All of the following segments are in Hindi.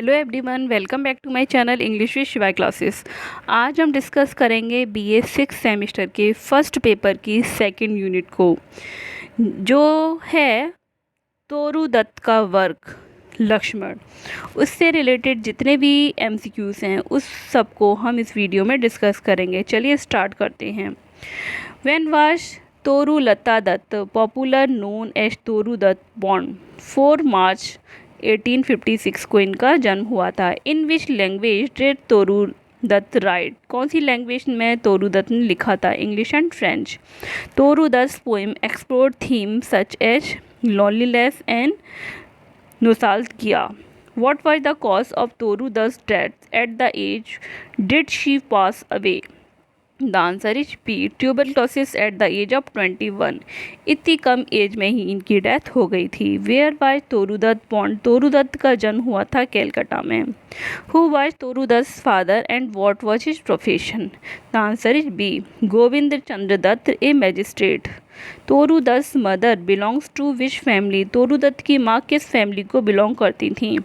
Hello everyone, welcome back to my channel English with Shivay classes. आज हम डिस्कस करेंगे बीए 6 सेमेस्टर के फर्स्ट पेपर की सेकंड यूनिट को, जो है तोरू दत्त का वर्क लक्ष्मण। उससे रिलेटेड जितने भी एमसीक्यूज़ हैं उस सब को हम इस वीडियो में डिस्कस करेंगे। चलिए स्टार्ट करते हैं। When was Toru Lata Dutt popular known as Toru Dutt born? 4 मार्च 1856 को इनका जन्म हुआ था। In which language did Toru Dutt write? कौन सी लैंग्वेज में तोरू दत्त ने लिखा था? English and French. Toru Dutt poem explore theme such as loneliness and nostalgia. What was the cause of Toru Dutt's death? At the age did she pass away? The answer is B. Tuberculosis at the age of 21. इतनी कम एज में ही इनकी डेथ हो गई थी। Where was Toru Dutt born? तोरू दत्त का जन्म हुआ था कैलकाटा में। Who was Toru दत्त's father and what was his profession? The answer is B. Govind Chandra Dutt, a magistrate. Toru Dutt mother belongs to which family? Toru Dutt की माँ किस फैमिली को बिलोंग करती थी?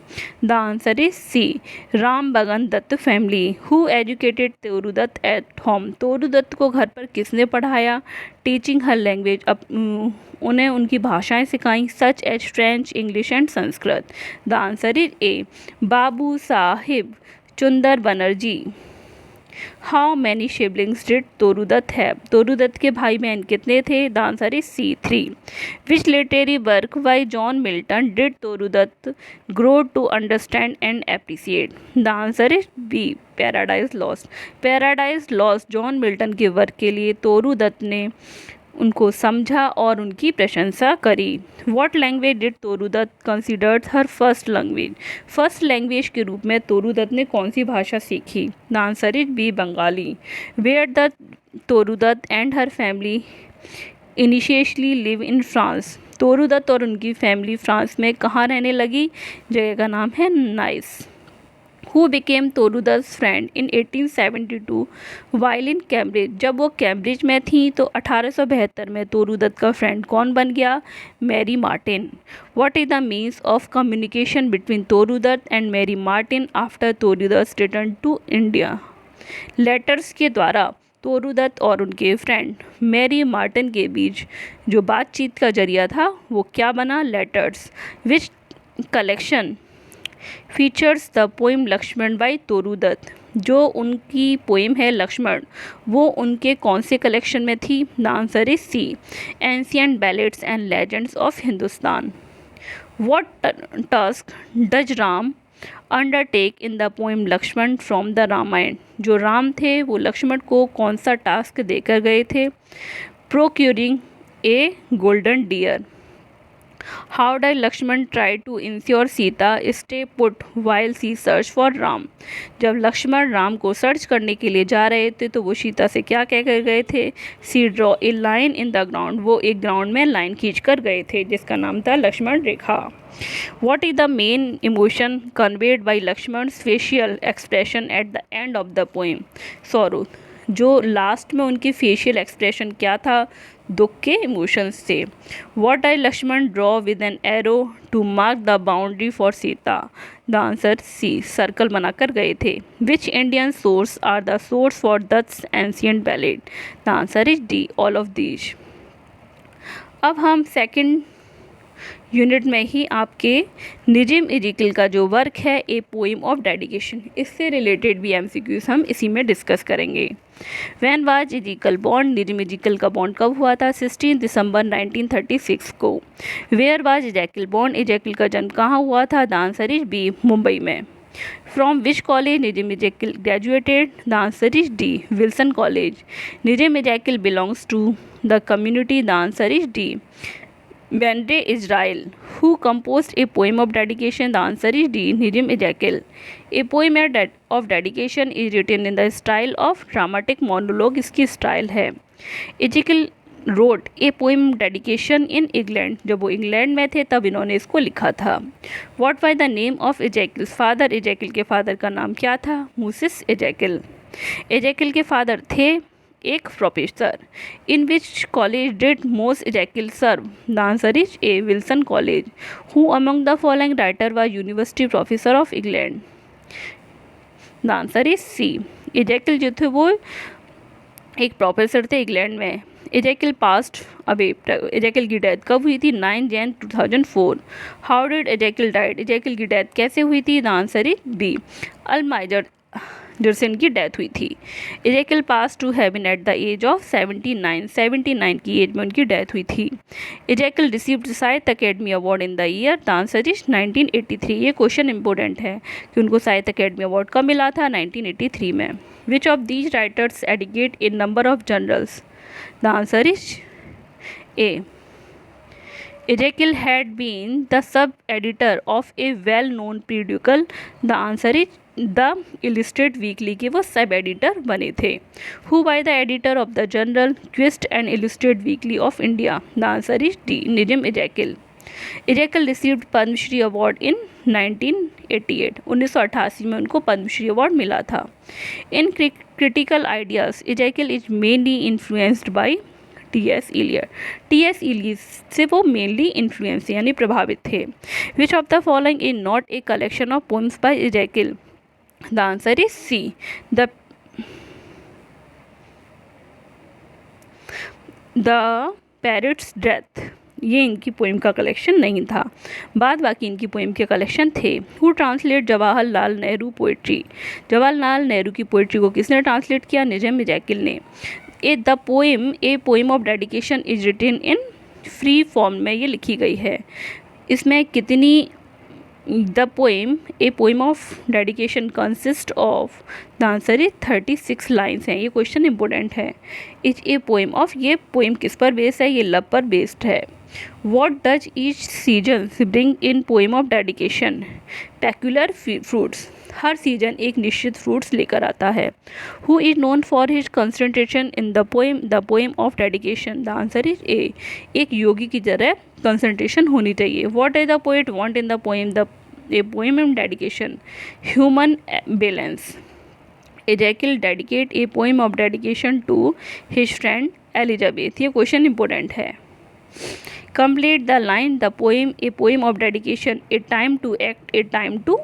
The answer is C, Ram Bagan Dutt family. Who educated Toru Dutt at home? Toru Dutt को घर पर किसने पढ़ाया? टीचिंग हर लैंग्वेज, उन्हें उनकी भाषाएं सिखाई, such as French, English and Sanskrit. The answer is A, Babu Sahib Chunder Banerjee. How many siblings did Toru Dutt have? Toru Dutt के भाई बहन कितने थे? The answer is C, 3। Which literary work by John Milton did Toru Dutt grow to understand and appreciate? The answer is B, Paradise Lost. Paradise Lost John Milton के वर्क के लिए तोरू दत्त ने उनको समझा और उनकी प्रशंसा करी। What language did Toru Dutt considered her first language? First language के रूप में तोरू दत्त ने कौन सी भाषा सीखी? The answer is B, Bengali. Where the Toru Dutt and her family initially live in France? Toru Dutt और उनकी फैमिली फ्रांस में कहाँ रहने लगी? जगह का नाम है nice. Who became Toru दत्त's friend in 1872 while in Cambridge? जब वो कैम्ब्रिज में थी तो 1872 में तोरू दत्त का फ्रेंड कौन बन गया? Mary Martin. What is the means of communication between Toru Dutt and Mary Martin after Toru Dutt returned to India? Letters के द्वारा तोरू दत्त और उनके फ्रेंड मैरी मार्टिन के बीच जो बातचीत का जरिया था वो क्या बना? Letters. Which collection features the poem Lakshman by Toru Dutt? जो उनकी पोइम है लक्ष्मण वो उनके कौन से कलेक्शन में थी? The answer is C, ancient ballads and legends of Hindustan. What task does Ram undertake in the poem Lakshman from the Ramayana? जो राम थे वो लक्ष्मण को कौन सा टास्क देकर गए थे? Procuring a golden deer. How did Lakshman try to ensure Sita stay put while she searched for Ram? जब लक्ष्मण राम को सर्च करने के लिए जा रहे थे तो वो सीता से क्या कह कर गए थे? She draw a line in the ground. वो एक ग्राउंड में लाइन खींच कर गए थे जिसका नाम था लक्ष्मण रेखा। What is the main emotion conveyed by Lakshman's facial expression at the end of the poem? Sorrow. जो लास्ट में उनकी फेशियल एक्सप्रेशन क्या था? दुख के इमोशंस थे। What I Lakshman draw with an arrow to mark the boundary for Sita? The answer C, circle बनाकर गए थे। Which Indian source are the source for Dutt's ancient ballad? The answer is D, all of these. अब हम सेकंड यूनिट में ही आपके निजिम इजिकल का जो वर्क है ए पोइम ऑफ डेडिकेशन, इससे रिलेटेड भी एमसीक्यूज हम इसी में डिस्कस करेंगे। When was Ezekiel born? Nissim Ezekiel का बॉर्न कब हुआ था? 16 दिसंबर 1936 को। Where was Ezekiel born? Ezekiel का जन्म कहाँ हुआ था? The answer is B, Mumbai में। From which college Nissim Ezekiel graduated? The answer is D, Wilson college. Nissim Ezekiel belongs to the community? The answer is D, Bendre Israel. Who composed a poem of dedication? The answer is D, Nijim Ezekiel. A poem of dedication is written in the style of dramatic monologue. इसकी स्टाइल है। Ezekiel wrote a poem dedication in England. जब वो इंग्लैंड में थे तब इन्होंने इसको लिखा था। What was the name of Ezekiel's father? Ezekiel के फादर का नाम क्या था? मूसेस एजेकिल। एजेकिल के फादर थे एक professor. In which college did Mose Ezekiel serve? The answer is A. Wilson College. Who among the following writer was university professor of England? The answer is C. Ezekiel जो थे वो एक प्रोफेसर थे इंग्लैंड में. एजेकिल पास्ट अवे. एजेकिल की डेथ कब हुई थी? 9 Jan 2004. How did Ezekiel died? Ezekiel की डेथ कैसे हुई थी? The answer is B. Alzheimer जिससे इनकी डेथ हुई थी. Ezekiel pass to heaven at the age of 79 की एज में उनकी डेथ हुई थी. Ezekiel received Sahitya Akademi award in the year. The answer is 1983. ये क्वेश्चन इंपॉर्टेंट है कि उनको साहित्य अकेडमी अवार्ड कब मिला था? 1983 में. Which of these writers educate in number of journals? The answer is A. Ezekiel had been the sub-editor of a well-known periodical. The answer is The Illustrated Weekly के वो सब एडिटर बने थे. Who by the editor of the journal Quest and Illustrated Weekly of India? The answer is D. Nizam Ezekiel. Ezekiel received Padma Shri award in 1988. 1988 में उनको पद्मश्री अवार्ड मिला था. In critical ideas Ezekiel is mainly influenced by T S. Eliot. T S. Eliot से वो मेनली इन्फ्लुएंस यानी प्रभावित थे. Which of the following is not a collection of poems by Ezekiel? The answer is C. The parrot's death ये इनकी पोइम का कलेक्शन नहीं था. बाद बाकी इनकी पोइम के कलेक्शन थे. Who translate Jawaharlal Nehru poetry? Jawaharlal Nehru की पोइट्री को किसने ट्रांसलेट किया? निजम एजेकिल ने. The poem a poem of dedication is written in free form में ये लिखी गई है. इसमें कितनी the poem a poem of dedication consist of? The answer is 36 lines हैं. ये क्वेश्चन इंपॉर्टेंट है. इज ए पोइम ऑफ ये पोइम किस पर बेस्ड है? ये लव पर बेस्ड है. What does each season bring in poem of dedication? Peculiar fruits. Her season एक निश्चित फ्रूट्स लेकर आता है. Who is known for his concentration in the poem of dedication? The answer is A. एक योगी की तरह concentration होनी चाहिए. What does the poet want in the poem? A poem of dedication. Human balance. Ezekiel dedicate a poem of dedication to his friend Elizabeth. ये क्वेश्चन इंपॉर्टेंट है. Complete the line. The poem a poem of dedication. A time to act, a time to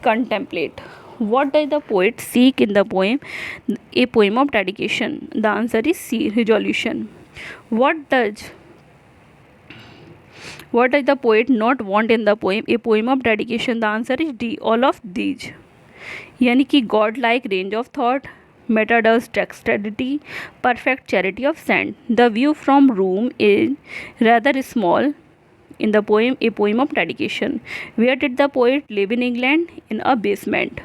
contemplate. What does the poet seek in the poem a poem of dedication? The answer is C. Resolution. What does the poet not want in the poem a poem of dedication? The answer is D. All of these. यानी कि God like range of thought, Metado's dexterity, perfect charity of sand. The view from room is rather small in the poem a poem of dedication. Where did the poet live in England? In a basement.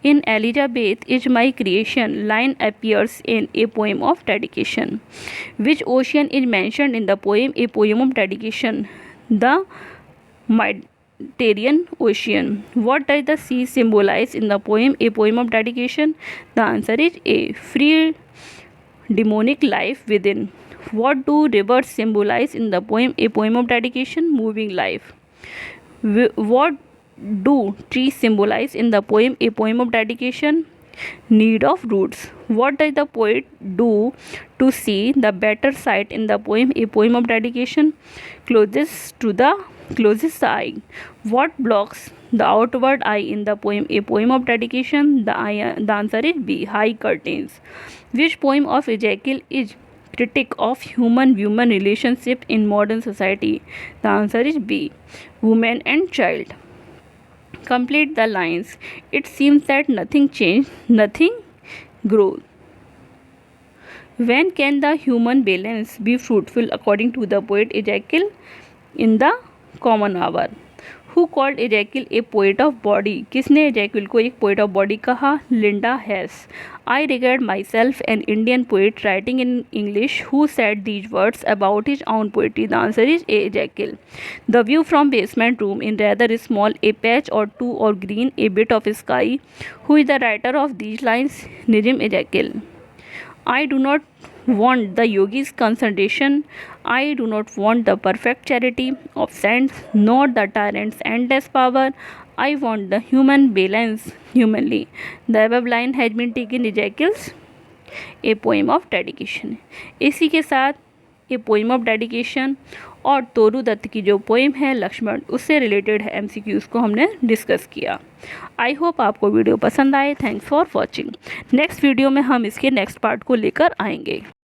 In Elizabeth is my creation line appears in a poem of dedication. Which ocean is mentioned in the poem a poem of dedication? The Mediterranean Ocean. What does the sea symbolize in the poem a poem of dedication? The answer is A. Free demonic life within. What do rivers symbolize in the poem a poem of dedication? Moving life. What do trees symbolize in the poem a poem of dedication? Need of roots. What does the poet do to see the better sight in the poem a poem of dedication? Closes the eye. What blocks the outward eye in the poem a poem of dedication? The answer is B. High curtains. Which poem of Ezekiel is critic of human relationship in modern society? The answer is B. Woman and child. Complete the lines. It seems that nothing changed, nothing grows. When can the human balance be fruitful according to the poet Ezekiel? In the common hour. Who called Ezekiel a poet of body? किसने एजेकिल को एक poet of body कहा? Linda Hess. I regard myself an Indian poet writing in English who said these words about his own poetry. The answer is A. Ezekiel. The view from basement room in rather small, a patch or two or green, a bit of sky. Who is the writer of these lines? Nizam Ezekiel. I do not want the yogi's concentration. I do not want the perfect charity of saints, nor the tyrant's endless power. I want the human balance humanly. The above line has been taken Ezekiel's a poem of dedication. इसी के साथ ए पोएम ऑफ डेडिकेशन और तोरू दत्त की जो पोएम है लक्ष्मण, उससे रिलेटेड है एमसीक्यूज़ को हमने डिस्कस किया। आई होप आपको वीडियो पसंद आए। Thanks for watching. Next video में हम इसके नेक्स्ट पार्ट को लेकर आएंगे।